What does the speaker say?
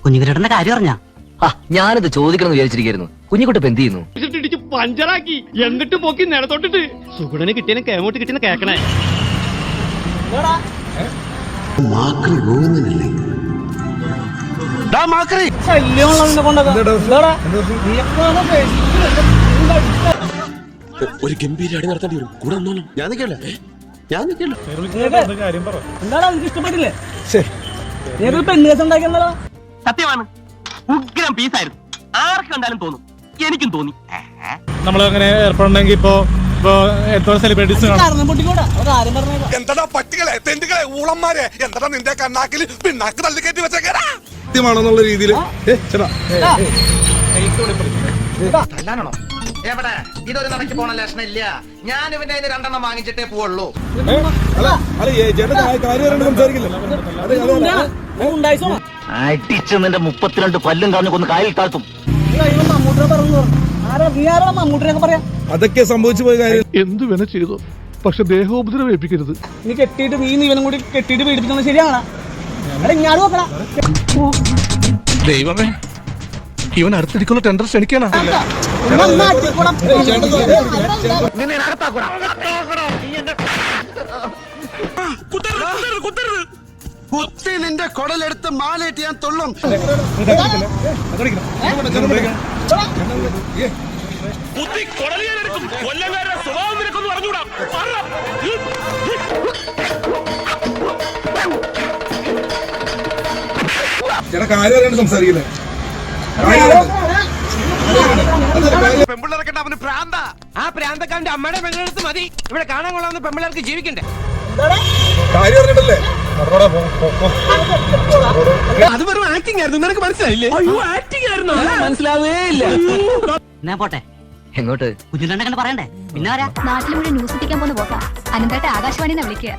കുഞ്ഞുകുട്ടന്റെ കാര്യം പറഞ്ഞ ഞാനിത് ചോദിക്കണം വിചാരിച്ചിരിക്കുന്നു. കുഞ്ഞിക്കുട്ടി എന്ത് ചെയ്യുന്നു? പഞ്ചറാക്കി എന്നിട്ട് പോക്കി നിലത്തോട്ടിട്ട് സുഗുണന് കിട്ടിയ കേമോട്ട് കിട്ടിയ കേക്കണേ. ഒരു ഗംഭീര അടി നടത്തേണ്ടി വരും. കൂടെ വന്നോളൂ. ഞാൻ നിൽക്കല്ലേ. ഇഷ്ടപ്പെട്ടില്ലേ? പെണ്ണുകേസ് ഉണ്ടാക്കിയെന്നല്ലോ. സത്യമാണ്, ഉഗ്രം പീസായിരുന്നു. ആർക്ക് കണ്ടാലും തോന്നും. എനിക്കും തോന്നി. നമ്മളങ്ങനെ ഏർപ്പെടണമെങ്കിൽ ഇപ്പൊ സെലിബ്രിറ്റീസ് എന്താ പട്ടികളെ തെണ്ടുകളെ ഊളന്മാരെ എന്താ നിന്റെ കണ്ണാക്കിൽ പിണ്ണാക്ക് തള്ളി കയറ്റി വെച്ചേക്കാ സത്യമാണെന്നുള്ള രീതിയിൽ എവിടെ ഇതൊരു നടക്കി പോണ ലക്ഷണം ഇല്ല. ഞാൻ ഇവന്റെ 2 വാങ്ങിച്ചിട്ടേ പോവുള്ളൂ. അടിച്ച് നിന്റെ 32 പല്ലും കാഞ്ഞു കൊന്ന് കായൽ താഴ്ത്തും. അതൊക്കെ സംഭവിച്ചു പോയ കാര്യം. എന്തു വേണ ചെയ്തു, പക്ഷെ ദേഹോപദ്രവം ഏൽപ്പിക്കരുത്. നീ കെട്ടിയിട്ട് നീ ഇവനും കൂടി കെട്ടിയിട്ട് പീഡിപ്പിക്കുന്നത് ശരിയാണ്. ദൈവമേ, ഇവൻ അടുത്തിടിക്കുള്ള ടെൻഡർ ക്ഷണിക്കാനാ. കുത്തി നിന്റെ കൊടലെടുത്ത് മാലയിട്ട് ഞാൻ തൊള്ളും. കാര്യം സംസാരിക്കുന്നത് പെമ്പിള്ളേർക്കണ്ട അവന് പ്രാന്ത. ആ പ്രാന്തക്കാരന്റെ അമ്മയുടെ പെങ്ങളെടുത്ത് മതി ഇവിടെ കാണാൻ കൊള്ളാവുന്ന പെമ്പിള്ളേർക്ക് ജീവിക്കണ്ടേ. കാര്യം അറിഞ്ഞിട്ടല്ലേ അത് വെറും ആക്ടിംഗ് ആയിരുന്നു. നിനക്ക് മനസ്സിലായില്ലേ? മനസ്സിലാവേ ഇല്ല. ഞാൻ പോട്ടെ. എങ്ങോട്ട്? കുഞ്ഞുകണ്ടെ കണ്ട് പറയണ്ടേ. പിന്നെ വരാ. നാട്ടിലൂടെ ന്യൂസ് എത്തിക്കാൻ പോകുന്ന പോക്കാ. അനന്തേട്ട ആകാശവാണിന്ന് വിളിക്കുക.